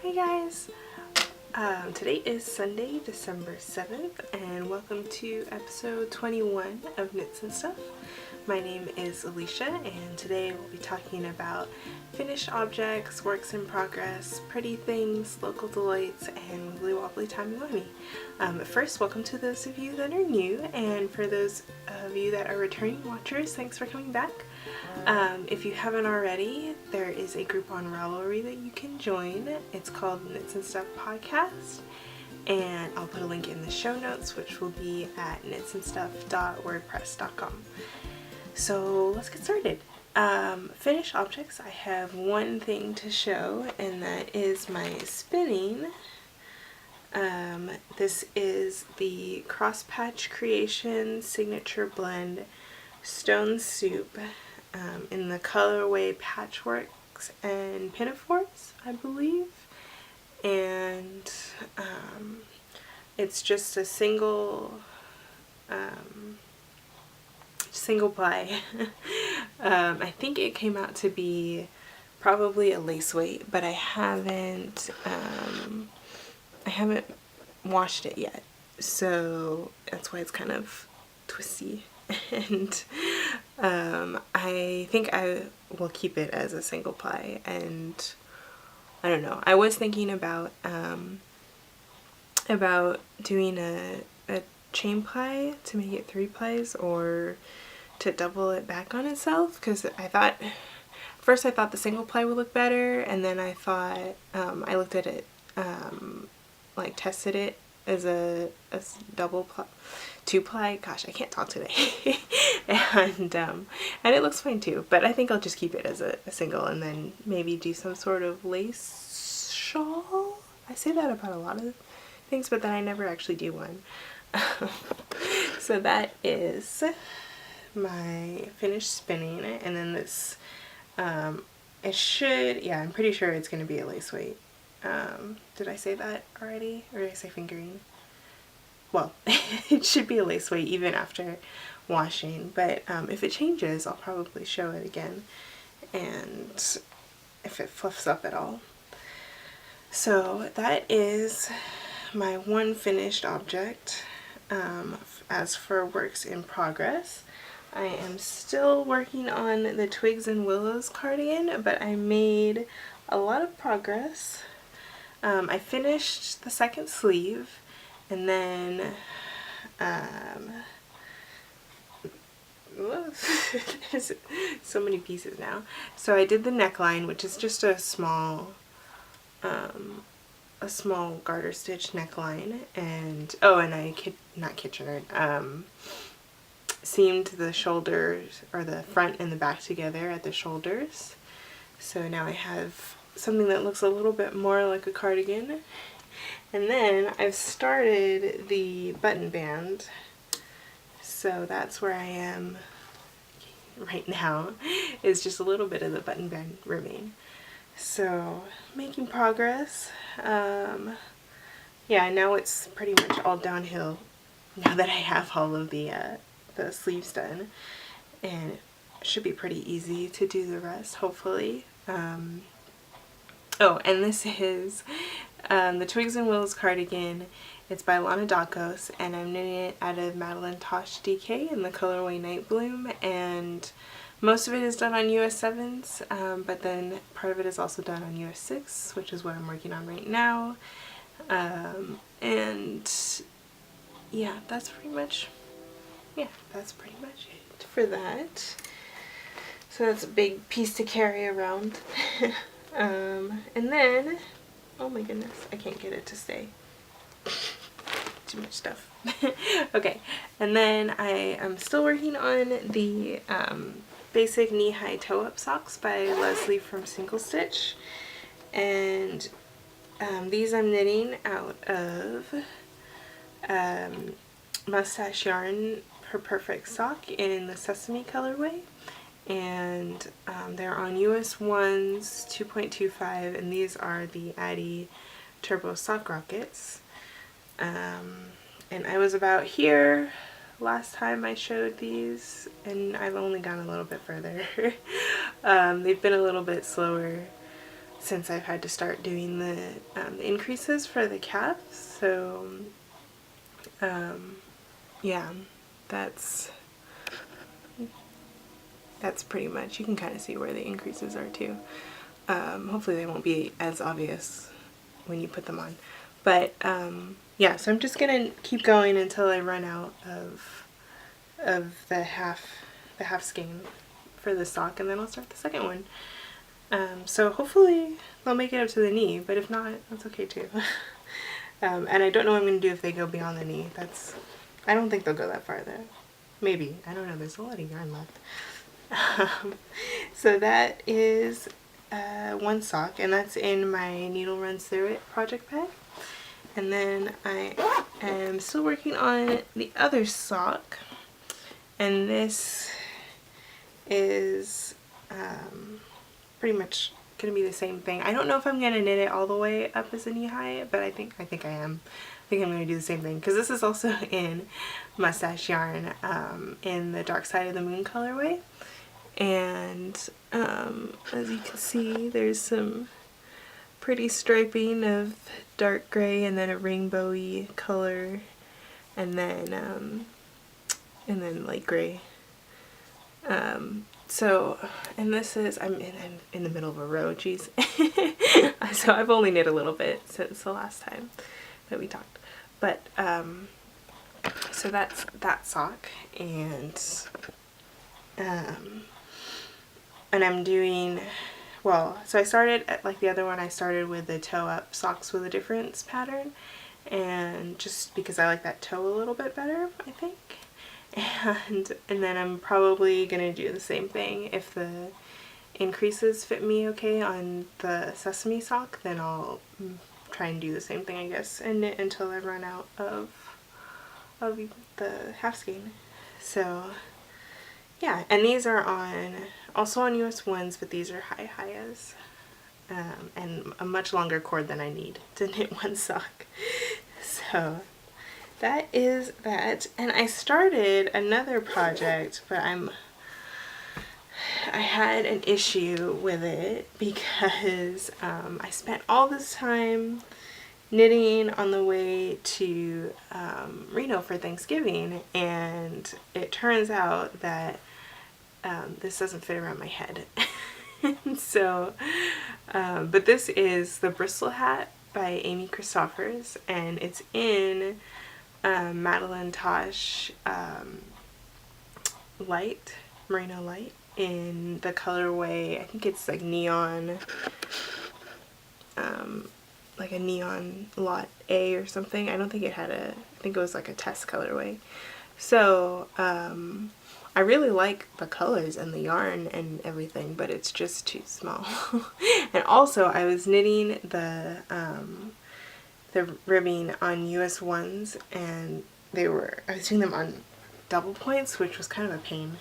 Hi guys! Today is Sunday, December 7th, and welcome to episode 21 of Knits and Stuff. My name is Alicia, and today we'll be talking about finished objects, works in progress, pretty things, local delights, and wibbly wobbly timey-wimey. But first, welcome to those of you that are new, and for those of you that are returning watchers, thanks for coming back. If you haven't already, there is a group on Ravelry that you can join. It's called Knits and Stuff Podcast, and I'll put a link in the show notes, which will be at knitsandstuff.wordpress.com. So let's get started. Finished objects, I have one thing to show, and that is my spinning. This is the Cross Patch Creation Signature Blend Stone Soup in the colorway Patchworks and Pinafores, I believe. And it's just a single ply. I think it came out to be probably a lace weight, but I haven't washed it yet, so that's why it's kind of twisty. And I think I will keep it as a single ply, and I don't know, I was thinking about doing a chain ply to make it 3 plies, or to double it back on itself, because first I thought the single ply would look better, and then I thought, I looked at it, like tested it as a double ply, 2 ply, gosh, I can't talk today, and it looks fine too, but I think I'll just keep it as a single, and then maybe do some sort of lace shawl. I say that about a lot of things, but then I never actually do one. So that is my finished spinning, and then this, it should, yeah, I'm pretty sure it's going to be a lace weight. Did I say that already, or did I say fingering? Well, it should be a lace weight even after washing, but if it changes, I'll probably show it again, and if it fluffs up at all. So that is my one finished object. As for works in progress, I am still working on the Twigs and Willows cardigan, but I made a lot of progress. I finished the second sleeve, and then there's so many pieces now. So I did the neckline, which is just a small garter stitch neckline, and I seamed the shoulders, or the front and the back together at the shoulders. So now I have something that looks a little bit more like a cardigan. And then I've started the button band, so that's where I am right now, is just a little bit of the button band remain. So making progress. Yeah, now it's pretty much all downhill now that I have all of the sleeves done, and it should be pretty easy to do the rest, hopefully. Oh, and this is the Twigs and Willows cardigan. It's by Lana Dakos, and I'm knitting it out of Madeline Tosh DK in the colorway Night Bloom, and most of it is done on US 7s, but then part of it is also done on US 6, which is what I'm working on right now. And yeah, that's pretty much it for that. So that's a big piece to carry around. And then, oh my goodness, I can't get it to stay. Too much stuff. Okay, and then I am still working on the basic knee-high toe-up socks by Leslie from Single Stitch, and these I'm knitting out of Mustache Yarn, Her Perfect Sock in the Sesame colorway, and they're on US 1s 2.25, and these are the Addy Turbo Sock Rockets. And I was about here last time I showed these, and I've only gone a little bit further. They've been a little bit slower since I've had to start doing the increases for the calves. So yeah, that's pretty much, you can kind of see where the increases are too. Hopefully they won't be as obvious when you put them on. But yeah, so I'm just gonna keep going until I run out of the half skein for the sock, and then I'll start the second one. So hopefully they'll make it up to the knee, but if not, that's okay too. And I don't know what I'm gonna do if they go beyond the knee. I don't think they'll go that far though. Maybe, I don't know, there's a lot of yarn left. So that is one sock, and that's in my Needle Runs Through It project bag. And then I am still working on the other sock, and this is pretty much gonna be the same thing. I don't know if I'm gonna knit it all the way up as a knee high, but I think I am. I think I'm gonna do the same thing, because this is also in Mustache yarn, in the Dark Side of the Moon colorway. And as you can see, there's some pretty striping of dark gray and then a rainbowy color, and then light gray. So, and this is, I'm in the middle of a row, geez. So I've only knit a little bit since the last time that we talked. But, so that's that sock, and I'm doing, well, so I started, like the other one, I started with the toe up socks with a difference pattern, and just because I like that toe a little bit better, I think. And then I'm probably gonna do the same thing. If the increases fit me okay on the sesame sock, then I'll try and do the same thing, I guess, and knit until I run out of the half skein. So yeah, and these are also on US 1s, but these are high-highs, and a much longer cord than I need to knit one sock. So that is that. And I started another project, but I had an issue with it because I spent all this time knitting on the way to Reno for Thanksgiving, and it turns out that this doesn't fit around my head. So, but this is the Bristol hat by Amy Christophers, and it's in Madeline Tosh light, merino light, in the colorway, I think it's like neon, like a neon lot A or something. I don't think it had I think it was like a test colorway. So I really like the colors and the yarn and everything, but it's just too small. And also I was knitting the ribbing on US 1s, and I was doing them on double points, which was kind of a pain.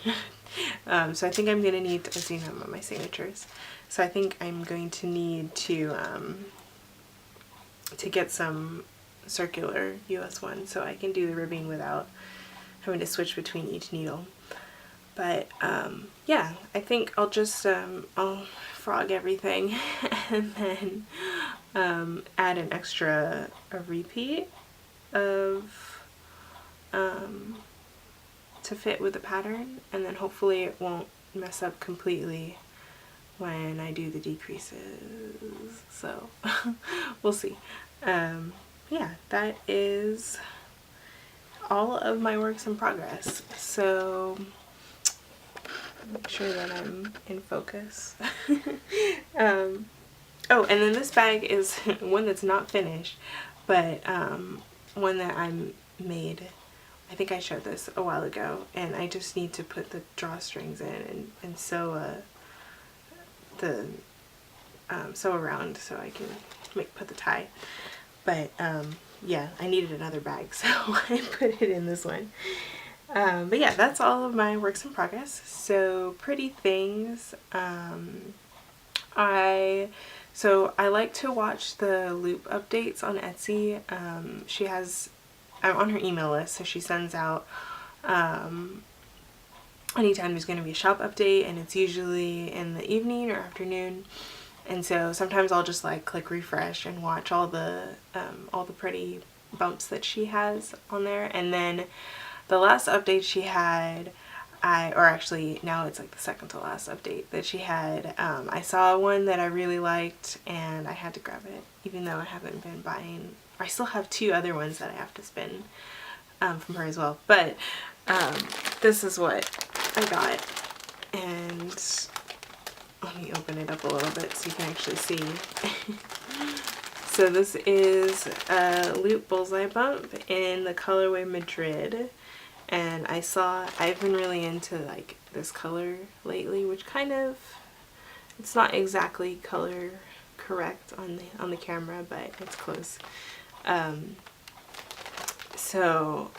So I think I'm going to need, I was doing them on my signatures, so I think I'm going to need to get some circular US 1 so I can do the ribbing without having to switch between each needle. But yeah, I think I'll just I'll frog everything and then add an extra repeat of to fit with the pattern, and then hopefully it won't mess up completely when I do the decreases. So we'll see. Yeah, that is all of my works in progress. So make sure that I'm in focus. Oh, and then this bag is one that's not finished, but one that I made. I think I showed this a while ago, and I just need to put the drawstrings in and sew sew around so I can put the tie. But yeah, I needed another bag, so I put it in this one. But yeah, that's all of my works in progress. So Pretty Things. So I like to watch the loop updates on Etsy. I'm on her email list, so she sends out anytime there's going to be a shop update, and it's usually in the evening or afternoon. And so sometimes I'll just like click refresh and watch all the pretty bumps that she has on there. And then the last update she had, or actually now it's like the second to last update that she had, I saw one that I really liked and I had to grab it, even though I haven't been buying. I still have 2 other ones that I have to spin from her as well. But this is what I got, and let me open it up a little bit so you can actually see. So this is a loop bullseye bump in the colorway Madrid, and I've been really into like this color lately, which kind of, it's not exactly color correct on the camera, but it's close. So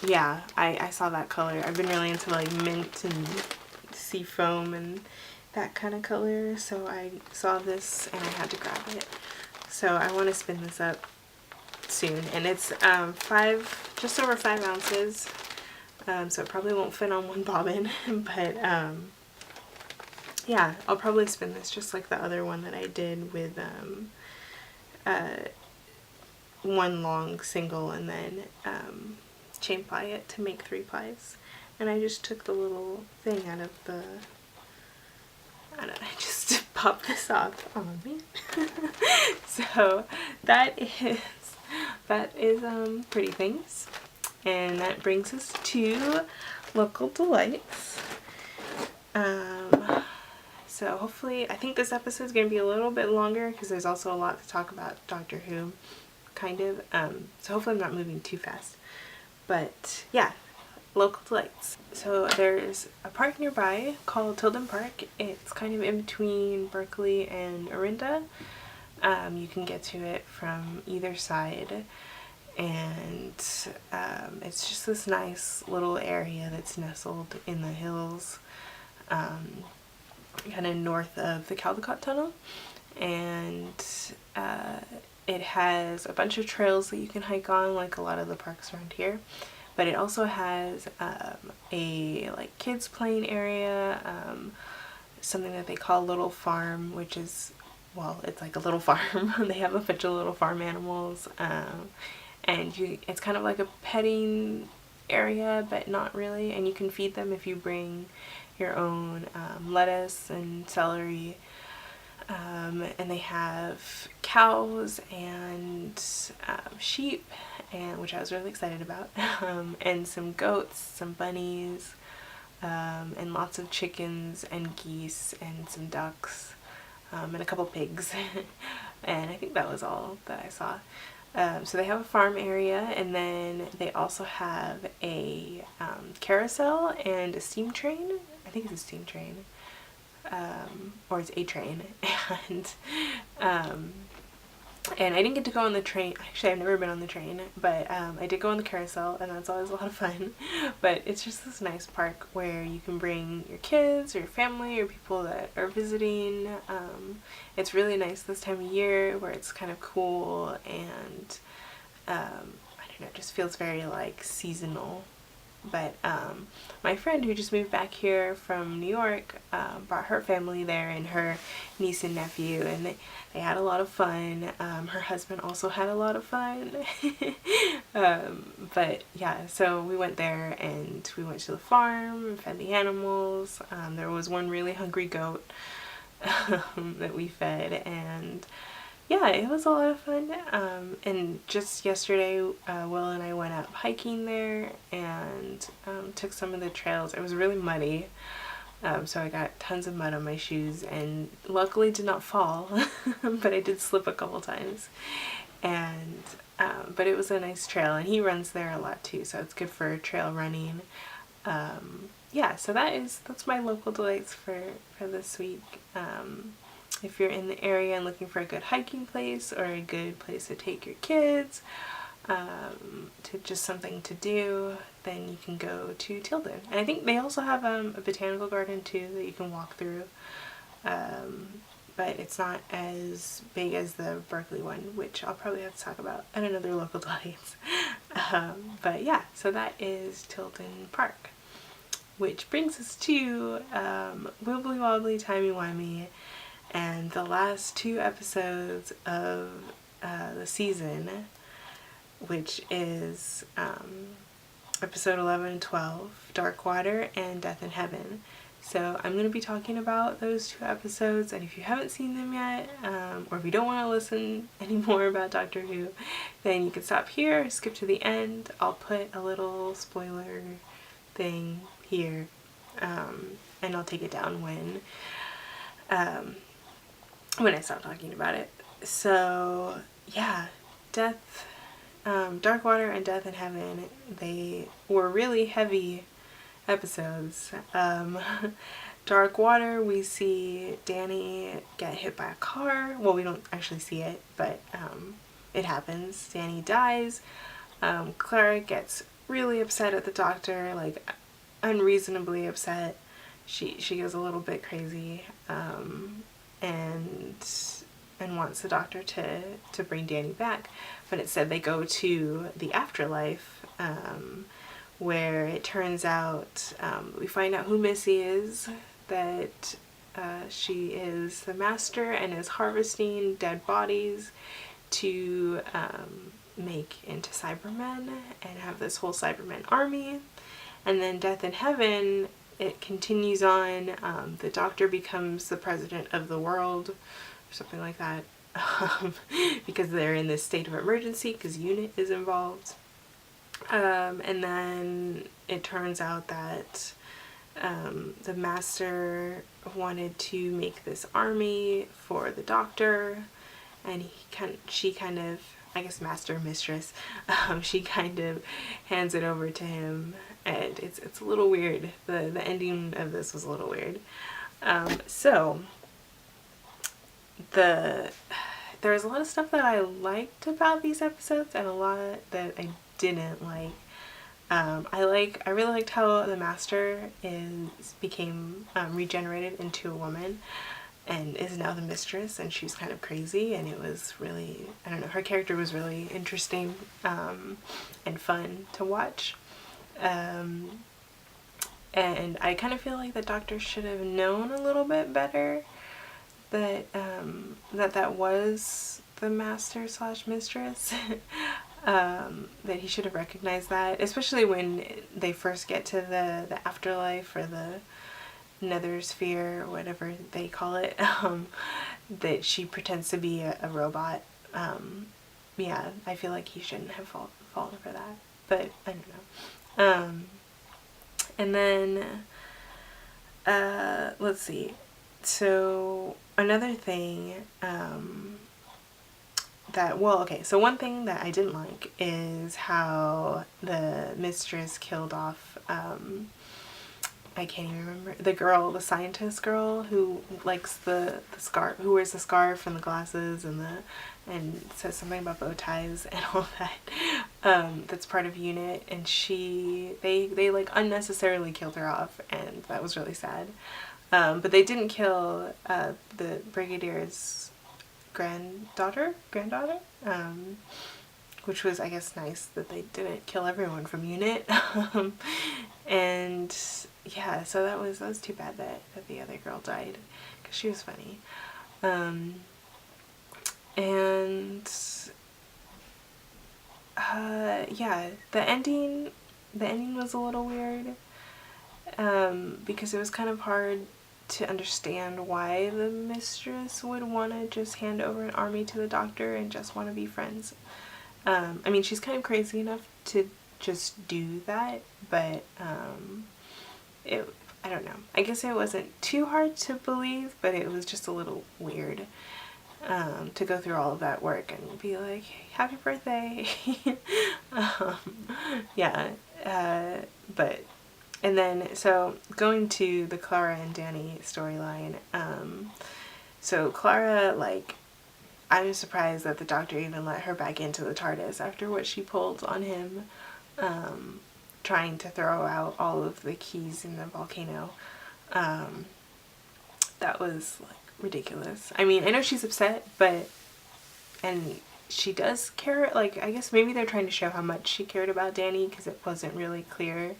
yeah, I saw that color. I've been really into like mint and sea foam and that kind of color, so I saw this and I had to grab it. So I want to spin this up soon, and it's just over 5 ounces, so it probably won't fit on one bobbin, but yeah, I'll probably spin this just like the other one that I did with one long single and then chain ply it to make 3 plies. And I just took the little thing out of the, I just popped this off. Oh man. So that is pretty things, and that brings us to local delights. So hopefully, I think this episode is going to be a little bit longer because there's also a lot to talk about Doctor Who, kind of. So hopefully I'm not moving too fast. But yeah, local delights. So there's a park nearby called Tilden Park. It's kind of in between Berkeley and Orinda. You can get to it from either side, and it's just this nice little area that's nestled in the hills, kind of north of the Caldecott Tunnel, and it has a bunch of trails that you can hike on, like a lot of the parks around here. But it also has a like kids playing area, something that they call Little Farm, which is, well, it's like a little farm. They have a bunch of little farm animals, and it's kind of like a petting area, but not really. And you can feed them if you bring your own lettuce and celery. And they have cows and sheep, and which I was really excited about, and some goats, some bunnies, and lots of chickens and geese and some ducks, and a couple pigs. And I think that was all that I saw. So they have a farm area, and then they also have a carousel and a steam train. I think it's a steam train. Or it's a train, and I didn't get to go on the train. Actually, I've never been on the train, but I did go on the carousel, and that's always a lot of fun. But it's just this nice park where you can bring your kids or your family or people that are visiting. It's really nice this time of year where it's kind of cool, and I don't know, it just feels very like seasonal. But my friend who just moved back here from New York brought her family there and her niece and nephew, and they had a lot of fun. Her husband also had a lot of fun. But yeah, so we went there and we went to the farm and fed the animals. There was one really hungry goat that we fed, and yeah, it was a lot of fun. And just yesterday, Will and I went out hiking there and took some of the trails. It was really muddy, so I got tons of mud on my shoes, and luckily did not fall, but I did slip a couple times. And but it was a nice trail, and he runs there a lot too, so it's good for trail running. Yeah, so that's my local delights for this week. If you're in the area and looking for a good hiking place or a good place to take your kids, to just something to do, then you can go to Tilden. And I think they also have a botanical garden too that you can walk through, but it's not as big as the Berkeley one, which I'll probably have to talk about at another local delights. But yeah, so that is Tilden Park, which brings us to Wibbly Wobbly Timey Wimey. And the last 2 episodes of the season, which is episode 11 and 12, Dark Water and Death in Heaven. So I'm going to be talking about those 2 episodes, and if you haven't seen them yet, or if you don't want to listen anymore about Doctor Who, then you can stop here, skip to the end. I'll put a little spoiler thing here, and I'll take it down when I stop talking about it. So yeah, Dark Water and Death in Heaven, they were really heavy episodes. Dark Water, we see Danny get hit by a car. Well, we don't actually see it, but it happens. Danny dies. Clara gets really upset at the doctor, like unreasonably upset. She goes a little bit crazy, and wants the doctor to bring Danny back, but instead they go to the afterlife, where it turns out, we find out who Missy is, that she is the master and is harvesting dead bodies to make into Cybermen and have this whole Cybermen army. And then Death in Heaven, it continues on. The doctor becomes the president of the world, or something like that, because they're in this state of emergency because UNIT is involved. And then it turns out that the master wanted to make this army for the doctor, and she kind of, I guess master, mistress, she kind of hands it over to him, and it's a little weird. The ending of this was a little weird. So there's a lot of stuff that I liked about these episodes and a lot that I didn't like. I really liked how the master became regenerated into a woman and is now the mistress, and she's kind of crazy, and it was really, I don't know, her character was really interesting and fun to watch. And I kind of feel like the doctor should have known a little bit better that that was the master / mistress. That he should have recognized that, especially when they first get to the afterlife, or the nether sphere, or whatever they call it, that she pretends to be a robot. Yeah, I feel like he shouldn't have fallen for that, but I don't know. And then let's see, so another thing so one thing that I didn't like is how the mistress killed off, I can't even remember, the scientist girl who likes the scarf, who wears the scarf and the glasses and says something about bow ties and all that, that's part of UNIT, and they like unnecessarily killed her off, and that was really sad. But they didn't kill the brigadier's granddaughter, which was, I guess, nice that they didn't kill everyone from UNIT. And yeah, so that was too bad that the other girl died, because she was funny. And yeah, the ending was a little weird, because it was kind of hard to understand why the mistress would want to just hand over an army to the doctor and just want to be friends. I mean, she's kind of crazy enough to just do that, but I don't know. I guess it wasn't too hard to believe, but it was just a little weird to go through all of that work and be like, happy birthday. Yeah, but and then, so going to the Clara and Danny storyline, so Clara, like, I'm surprised that the doctor even let her back into the TARDIS after what she pulled on him, trying to throw out all of the keys in the volcano. That was, like, ridiculous. I mean, I know she's upset, and she does care, like, I guess maybe they're trying to show how much she cared about Danny, because it wasn't really clear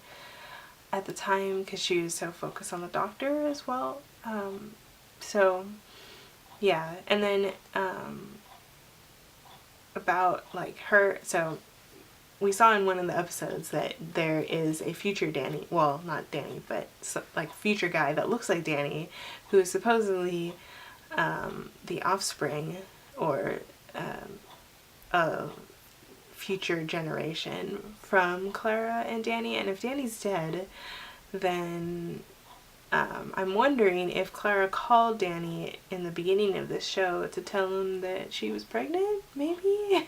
at the time, because she was so focused on the doctor as well. So yeah, and then about like her, so we saw in one of the episodes that there is a future Danny, well, not Danny, but like future guy that looks like Danny, who is supposedly the offspring or a future generation from Clara and Danny. And if Danny's dead, then I'm wondering if Clara called Danny in the beginning of this show to tell him that she was pregnant, maybe?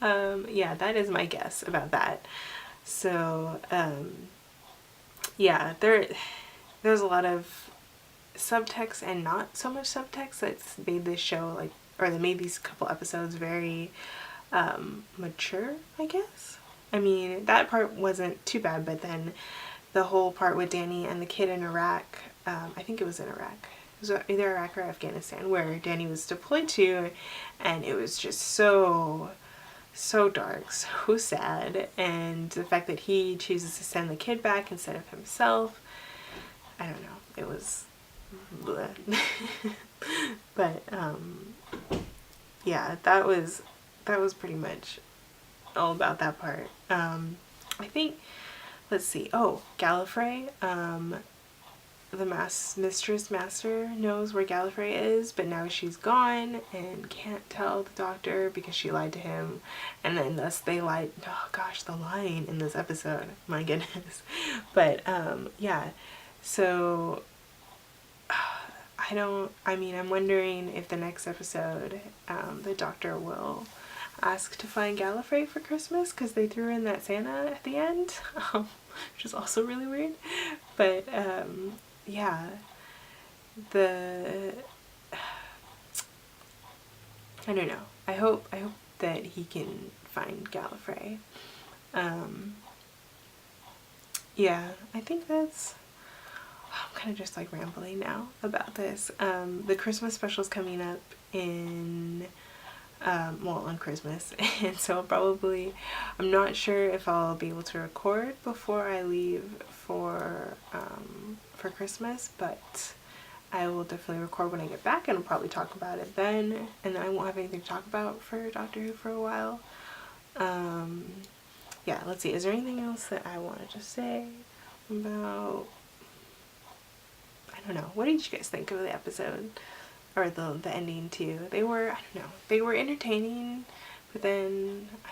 Yeah, that is my guess about that. So, yeah, there's a lot of subtext and not so much subtext that's made this show, like, or that made these couple episodes very mature, I guess. I mean, that part wasn't too bad, but then the whole part with Danny and the kid in Iraq, I think it was in Iraq. It was either Iraq or Afghanistan, where Danny was deployed to, and it was just so dark, so sad, and the fact that he chooses to send the kid back instead of himself, I don't know, it was bleh. But yeah, that was pretty much all about that part. I think, let's see, oh, Gallifrey, the master knows where Gallifrey is, but now she's gone and can't tell the doctor because she lied to him, and then thus they lied. Oh gosh, the lying in this episode, my goodness. But yeah, so I'm wondering if the next episode the doctor will ask to find Gallifrey for Christmas, because they threw in that Santa at the end, which is also really weird. But yeah, I don't know. I hope that he can find Gallifrey. Yeah, I think that's. I'm kind of just like rambling now about this. The Christmas special's coming up in. Well, on Christmas, and so I'm not sure if I'll be able to record before I leave for Christmas, but I will definitely record when I get back, and I'll probably talk about it then, and then I won't have anything to talk about for Doctor Who for a while. Yeah, let's see, is there anything else that I wanted to say about, I don't know, what did you guys think of the episode? Or the ending too. They were, I don't know, they were entertaining, but then I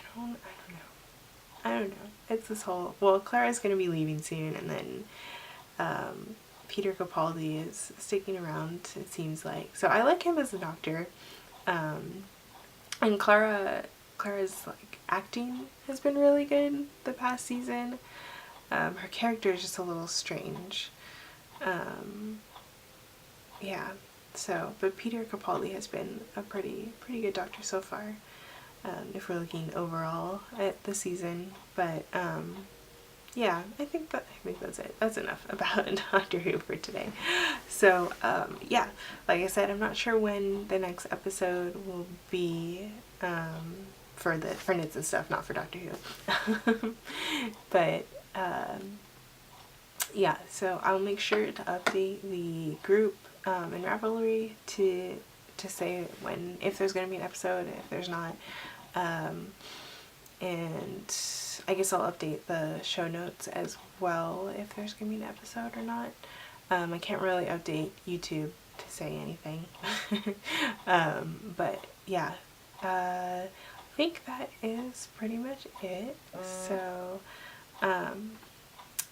don't know. It's this whole, well, Clara's gonna be leaving soon, and then Peter Capaldi is sticking around, it seems like. So I like him as a doctor, and Clara's like acting has been really good the past season. Her character is just a little strange. Yeah. So, but Peter Capaldi has been a pretty good doctor so far, if we're looking overall at the season. But yeah, I think that's it. That's enough about Doctor Who for today. So yeah, like I said, I'm not sure when the next episode will be for Knits and Stuff, not for Doctor Who. But yeah, so I'll make sure to update the group in Ravelry to say if there's going to be an episode, if there's not, and I guess I'll update the show notes as well if there's going to be an episode or not. I can't really update YouTube to say anything. But yeah, I think that is pretty much it. So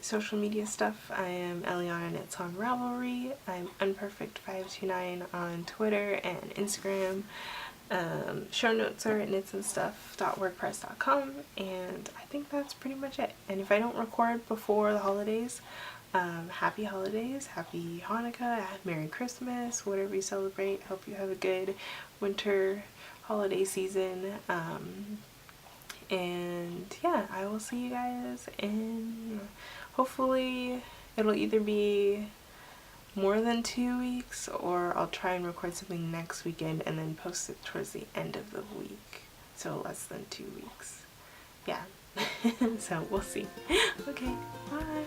social media stuff, I am Eliana Knits on Ravelry. I'm Unperfect529 on Twitter and Instagram. Show notes are at knitsandstuff.wordpress.com, and I think that's pretty much it. And if I don't record before the holidays, happy holidays, happy Hanukkah, Merry Christmas, whatever you celebrate. Hope you have a good winter holiday season. And yeah, I will see you guys in, hopefully it'll either be more than 2 weeks, or I'll try and record something next weekend and then post it towards the end of the week, so less than 2 weeks. Yeah. So we'll see. Okay, bye.